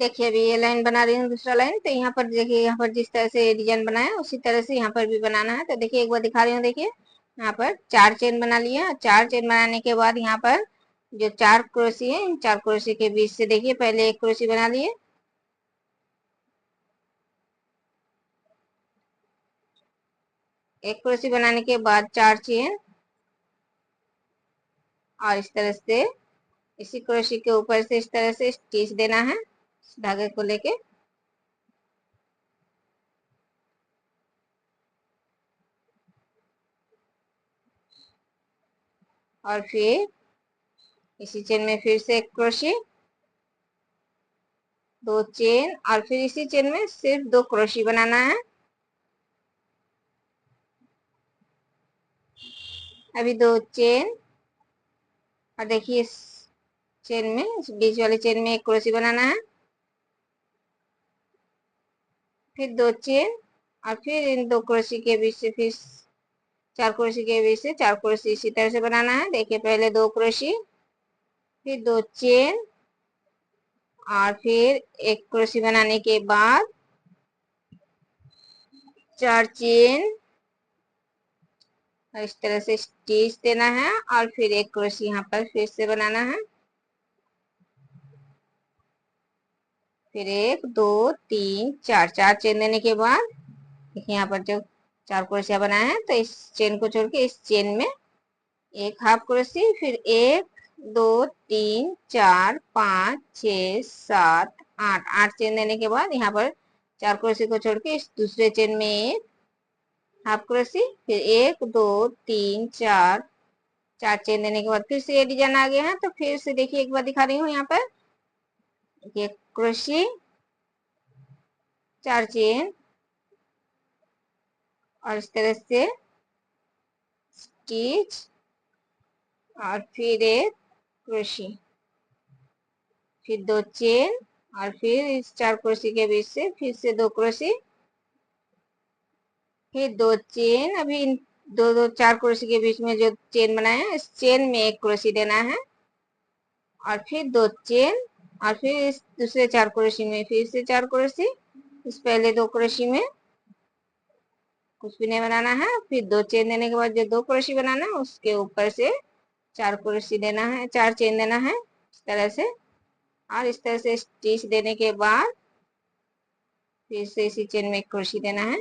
देखिए अभी ये लाइन बना रही हूँ दूसरा लाइन। तो यहाँ पर देखिए, यहाँ पर जिस तरह से डिजाइन बनाया है उसी तरह से यहाँ पर भी बनाना है। तो देखिए एक बार दिखा रही हूँ। देखिए यहाँ पर 4 चेन बना लिया। 4 चेन बनाने के बाद यहाँ पर जो 4 क्रोशी है, इन 4 क्रोशी के बीच से देखिए पहले एक क्रोशी बना लिए। एक क्रोशी बनाने के बाद 4 चेन, और इस तरह से इसी क्रोशी के ऊपर से इस तरह से स्टिच देना है धागे को लेके। और फिर इसी चेन में फिर से एक क्रोशी, 2 चेन, और फिर इसी चेन में सिर्फ 2 क्रोशी बनाना है। अभी 2 चेन, और देखिए इस चेन में, इस बीच वाले चेन में एक क्रोशी बनाना है। फिर 2 चेन, और फिर इन 2 क्रोशी के बीच से फिर 4 क्रोशी के बीच से 4 क्रोशी इसी तरह से बनाना है। देखिए पहले 2 क्रोशी, फिर 2 चेन, और फिर एक क्रोशी बनाने के बाद 4 चेन, और इस तरह से स्टिच देना है, और फिर एक क्रोशी यहाँ पर फिर से बनाना है। फिर 1 2 3 4, 4 चेन देने के बाद देखिए यहाँ पर जो 4 क्रोशिया बनाए हैं, तो इस चेन को छोड़ के इस चेन में एक हाफ क्रोशी, फिर 1 2 3 4 5 6 7 8, 8 चेन देने के बाद यहाँ पर 4 क्रोशी को छोड़ के इस दूसरे चेन में एक हाफ क्रोशी, फिर 1 2 3 4, 4 चेन देने के बाद फिर से ये डिजाइन आ गया है। तो फिर से देखिए एक बार दिखा रही हूँ। यहाँ पर ये क्रोशी, 4 चेन, और इस तरह से स्टिच, और फिर एक क्रोशी, फिर 2 चेन, और फिर इस 4 क्रोशी के बीच से फिर से 2 क्रोशी, फिर 2 चेन। अभी इन 4 क्रोशी के बीच में जो चेन बनाए हैं, इस चेन में एक क्रोशी देना है, और फिर 2 चेन, और फिर इस दूसरे 4 क्रोशी में फिर से 4 क्रोशी, इस पहले 2 क्रोशी में कुछ भी नहीं बनाना है। फिर 2 चेन देने के बाद जो 2 क्रोशी बनाना है उसके ऊपर से 4 क्रोशी देना है, 4 चेन देना है इस तरह से, और इस तरह से स्टिच देने के बाद फिर से इसी चेन में एक क्रोशी देना है।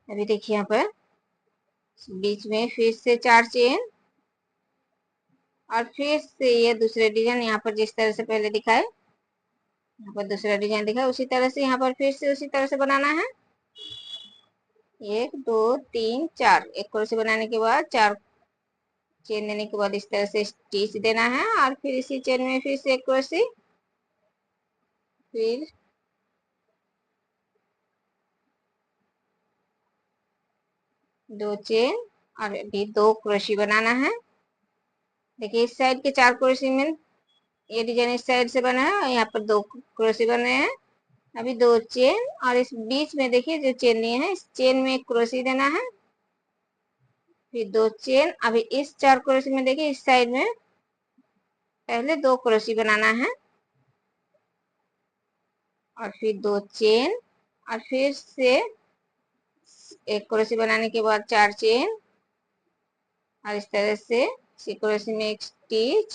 अभी देखिए यहाँ पर बीच में फिर से 4 चेन, और फिर से ये दूसरे डिजाइन यहाँ पर जिस तरह से पहले दिखाए, यहाँ पर दूसरा डिजाइन दिखा उसी तरह से यहाँ पर फिर से उसी तरह से बनाना है। 1 2 3 4, एक क्रोशी बनाने के बाद 4 चेन देने के बाद इस तरह से स्टिच देना है, और फिर इसी चेन में फिर से एक क्रोशी, फिर 2 चेन, और अभी 2 क्रोशी बनाना है। देखिए इस साइड के 4 क्रोशी में ये डिजाइन इस साइड से बना है, और यहाँ पर 2 क्रोशी बन रहे हैं। अभी 2 चेन, और इस बीच में देखिए जो चेन लिए हैं इस चेन में एक क्रोशी देना है, फिर 2 चेन। अभी इस 4 क्रोशी में देखिए इस साइड में पहले 2 क्रोशी बनाना है, और फिर 2 चेन, और फिर से एक क्रोशी बनाने के बाद 4 चेन, और इस तरह से इसी क्रोशी में एक स्टिच,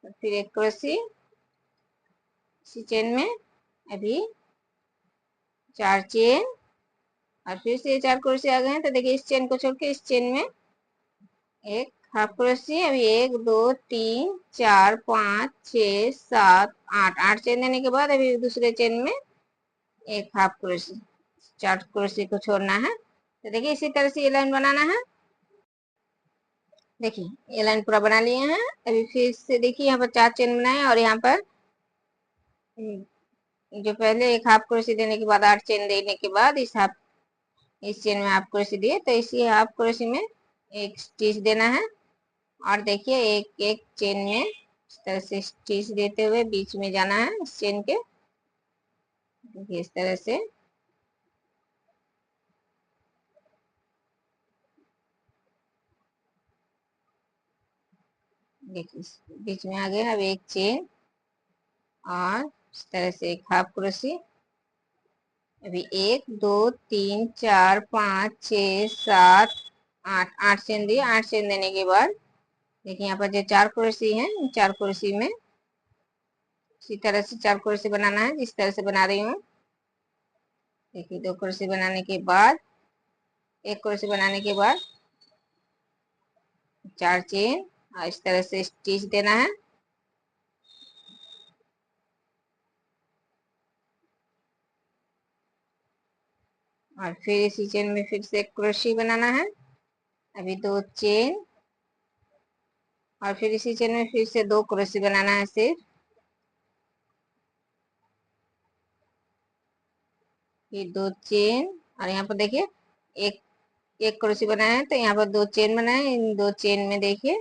फिर एक क्रोशी इसी चेन में, अभी 4 चेन, और फिर से 4 क्रोशी आ गए हैं। तो देखिए इस चेन को छोड़ के इस चेन में एक हाफ क्रोशी। अभी 1 2 3 4 5 6 7 8, 8 चेन देने के बाद अभी दूसरे चेन में एक हाफ क्रोशी, 4 क्रोशी को छोड़ना है। तो देखिए इसी तरह से ये लाइन बनाना है। देखिए ये लाइन पूरा बना लिए हैं। अभी फिर से देखिए यहाँ पर 4 चेन बनाए, और यहाँ पर जो पहले एक हाफ क्रोशी देने के बाद 8 चेन देने के बाद इस चेन में हाफ क्रोशी दिए, तो इसी हाफ क्रोशी में एक स्टिच देना है, और देखिए एक एक चेन में इस तरह से स्टिच देते हुए बीच में जाना है इस चेन के। देखिए इस तरह से देखिए बीच में आ गया। अब एक चेन और इस तरह से एक हाफ क्रोशी। अभी 1 2 3 4 5 6 7 8 चेन दिए। 8 चेन देने के बाद देखिए यहाँ पर जो 4 क्रोशी है, 4 क्रोशी में इसी तरह से 4 क्रोशी बनाना है, जिस तरह से बना रही हूँ। देखिए 2 क्रोशी बनाने के बाद, 1 क्रोशी बनाने के बाद 4 चेन और इस तरह से स्टिच देना है। और फिर इसी चेन में फिर से एक क्रोशी बनाना है। अभी 2 चेन और फिर इसी चेन में फिर से 2 क्रोशी बनाना है सिर्फ। फिर 2 चेन और यहाँ पर देखिए एक एक क्रोशी बनाया है, तो यहाँ पर 2 चेन बनाए। इन 2 चेन में देखिए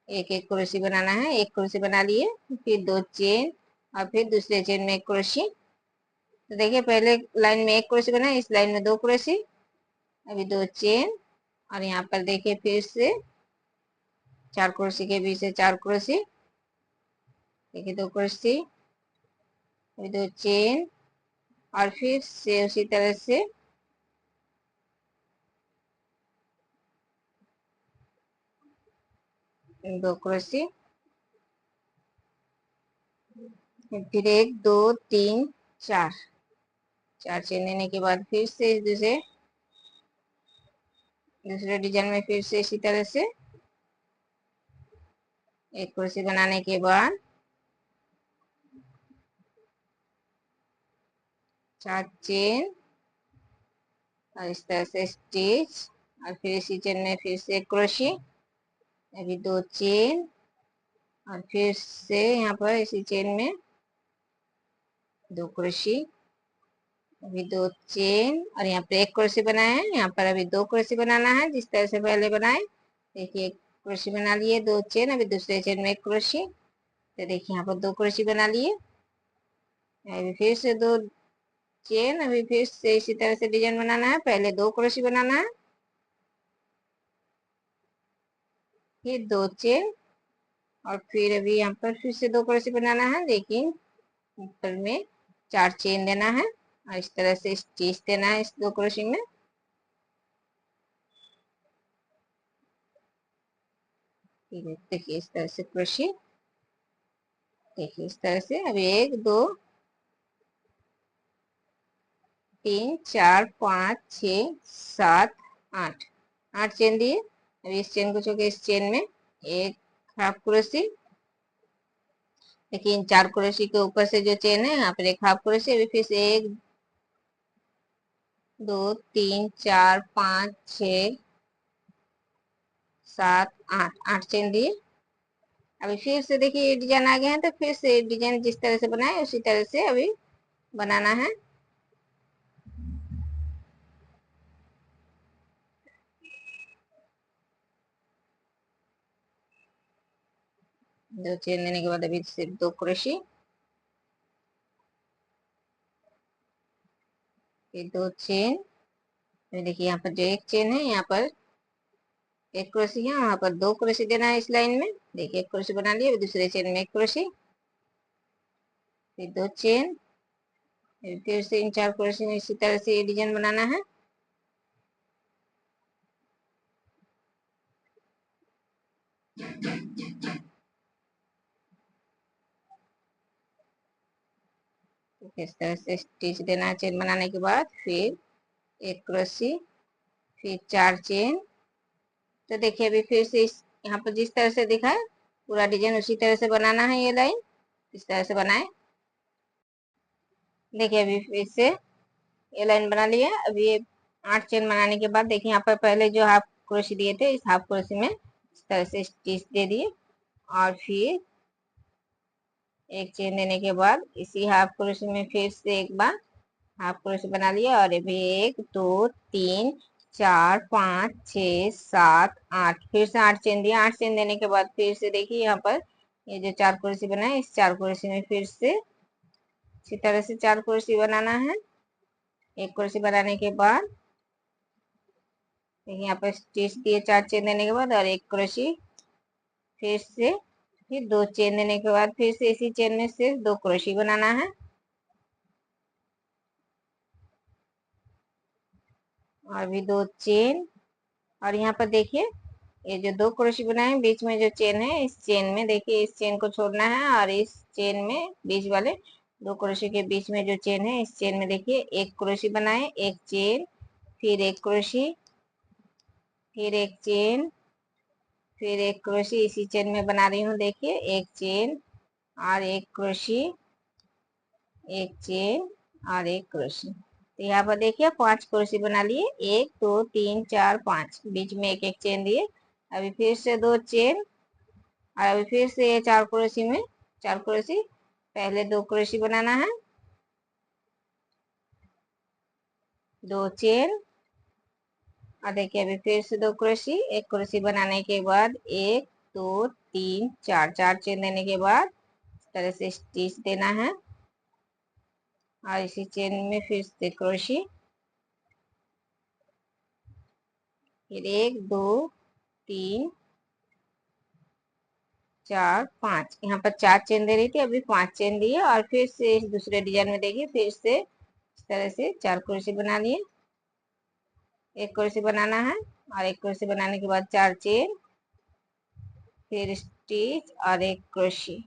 एक एक क्रोशी बनाना है। एक क्रोशी बना लिए, फिर 2 चेन और फिर दूसरे चेन में एक क्रोशी। तो देखिए पहले लाइन में एक क्रोशी बनाए, इस लाइन में 2 क्रोशी। अभी 2 चेन और यहाँ पर देखिए फिर से 4 क्रोशी के बीच से 4 क्रोशी। देखिए 2 क्रोशी, अभी 2 चेन और फिर से उसी तरह से 2 क्रोशी। फिर 1 2 3 4 4 चेन लेने के बाद फिर से दूसरे डिजाइन में फिर से इसी तरह से एक क्रोशी बनाने के बाद 4 चेन और इस तरह से स्टिच और फिर इसी चेन में फिर से एक क्रोशी। अभी 2 चेन और फिर से यहाँ पर इसी चेन में 2 क्रोशी। अभी 2 चेन और यहाँ पर एक क्रोशी बनाए हैं। यहाँ पर अभी 2 क्रोशी बनाना है, जिस तरह से पहले बनाए। देखिए एक क्रोशी बना लिए, 2 चेन, अभी दूसरे चेन में एक क्रोशी। तो देखिए यहाँ पर 2 क्रोशी बना लिए। अभी फिर से 2 चेन, अभी फिर से इसी तरह से डिजाइन बनाना है। पहले 2 क्रोशी बनाना है, फिर 2 चेन और फिर अभी यहाँ पर फिर से 2 क्रोशी बनाना है, लेकिन ऊपर में 4 चेन देना है और इस तरह से स्टिच देना है इस 2 क्रोशी में। देखिए इस तरह से क्रोशी। देखिए इस तरह से अभी 1 2 3 4 5 6 7 8 8 चेन दिए। अभी इस चेन को छोड़ के इस चेन में एक हाफ क्रोशी। देखिए इन 4 क्रोशी के ऊपर से जो चेन है, यहाँ पर एक हाफ क्रोशी। अभी फिर से 1 2 3 4 5 6 7 8 चेन दिए। अभी फिर से देखिए ये डिजाइन आ गया है, तो फिर से डिजाइन जिस तरह से बनाए उसी तरह से अभी बनाना है। 2 चेन देने के बाद अभी सिर्फ 2 क्रोशी, फिर 2 चेन। देखिए यहाँ पर जो एक चेन है, यहाँ पर एक क्रोशी है, वहां पर 2 क्रोशी देना है इस लाइन में। देखिए एक क्रोशी बना लिया, दूसरे चेन में एक क्रोशी, फिर 2 चेन, फिर से इन 4 क्रोशी में इसी तरह से ये डिजाइन बनाना है। इस तरह से स्टिच देना है चेन बनाने के बाद। फिर एक क्रोशी, फिर 4 चेन। तो देखिए अभी फिर से यहाँ पर जिस तरह से दिखा है पूरा डिजाइन उसी तरह से बनाना है। ये लाइन इस तरह से बनाए। देखिए अभी फिर से ये लाइन बना लिया। अभी ये 8 चेन बनाने के बाद देखिए यहाँ पर पहले जो हाफ क्रोशी दिए थे, इस हाफ क्रोशी में इस तरह से स्टिच दे दिए और फिर एक चेन देने के बाद इसी हाफ क्रोशी में फिर से एक बार हाफ क्रोशी बना लिया। और अभी 1 2 3 4 5 6 7 8 फिर से 8 चेन दिया। 8 चेन देने के बाद फिर से देखिए यहाँ पर ये जो 4 क्रोशी बनाए, इस 4 क्रोशी में फिर से इसी तरह से 4 क्रोशी बनाना है। एक क्रोशी बनाने के बाद देखिए यहाँ पर स्टिच दिए 4 चेन देने के बाद और एक क्रोशी फिर से फिर 2 चेन देने के बाद फिर से इसी चेन में सिर्फ 2 क्रोशी बनाना है और भी 2 चेन। और यहाँ पर देखिए ये जो 2 क्रोशी बनाए बीच में जो चेन है इस चेन में देखिए इस चेन को छोड़ना है और इस चेन में बीच वाले 2 क्रोशी के बीच में जो चेन है इस चेन में देखिए 1 क्रोशी बनाए, 1 चेन, फिर 1 क्रोशी, फिर 1 चेन, फिर 1 क्रोशी इसी चेन में बना रही हूँ देखिए 1 चेन और 1 क्रोशी, 1 चेन और 1 क्रोशी। तो यहाँ पर देखिए 5 क्रोशी बना लिए, 1 2 3 4 5, बीच में 1 1 चेन दिए। अभी फिर से 2 चेन और अभी फिर से ये 4 क्रोशी में 4 क्रोशी, पहले 2 क्रोशी बनाना है, 2 चेन और देखिए अभी फिर से 2 क्रोशी, 1 क्रोशी बनाने के बाद 1 2 3 4, 4 चेन देने के बाद इस तरह से स्टिच देना है और इसी चेन में फिर से क्रोशी, फिर 1 2 3 4 5, यहाँ पर 4 चेन दे रही थी अभी 5 चेन दिए और फिर से इस दूसरे डिजाइन में देखिए फिर से इस तरह से 4 क्रोशी बना लिए, 1 क्रोशी बनाना है और 1 क्रोशी बनाने के बाद 4 चेन, फिर स्टिच और 1 क्रोशी,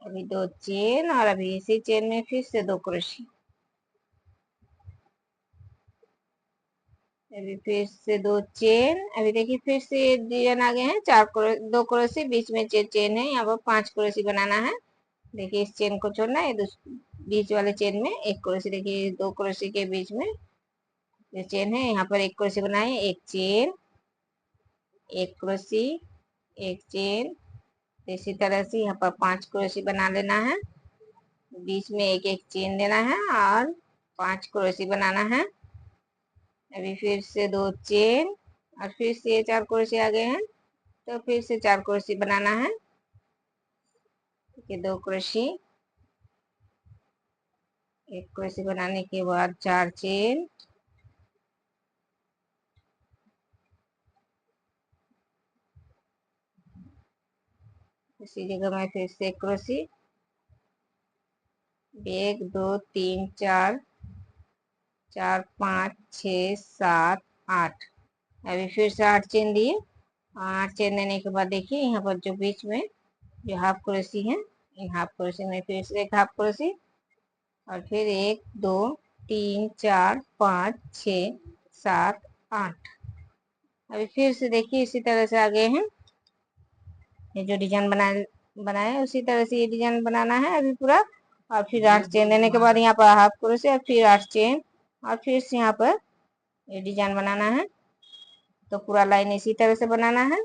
अभी 2 चेन और अभी इसी चेन में फिर से 2 क्रोशी, अभी फिर से 2 चेन, अभी देखिए फिर से डिजाइन आ गए हैं 2 क्रोशी, बीच में चेन है, यहाँ पर 5 क्रोशी बनाना है। देखिए इस चेन को छोड़ना है, बीच वाले चेन में 1 क्रोशी, देखिए 2 क्रोशी के बीच में जो चेन है यहाँ पर 1 क्रोशी बनाए, 1 चेन, 1 क्रोशी, 1 चेन, इसी तरह से यहाँ पर 5 क्रोशी बना लेना है, बीच में 1 1 चेन देना है और 5 क्रोशी बनाना है। अभी फिर से 2 चेन और फिर से 4 क्रोशी आ गए हैं तो फिर से 4 क्रोशी बनाना है, ये 2 क्रोशी, 1 क्रोशी बनाने के बाद 4 चेन, इसी जगह में फिर से 1 क्रोशी, 1 2 3 4 4 5 6 7 8, अभी फिर से 8 चेन दिए, 8 चेन देने के बाद देखिए यहाँ पर जो बीच में जो हाफ क्रोशी है इन हाफ क्रोशी में फिर से एक हाफ क्रोशी और फिर 1 2 3 4 5 6 7 8, अभी फिर से देखिए इसी तरह से आ गए हैं, ये जो डिजाइन बनाए उसी तरह से ये डिजाइन बनाना है अभी पूरा। और फिर 8 चेन देने के बाद यहाँ पर हाफ क्रोशी और फिर 8 चेन और फिर से यहाँ पर ये डिजाइन बनाना है, तो पूरा लाइन इसी तरह से बनाना है।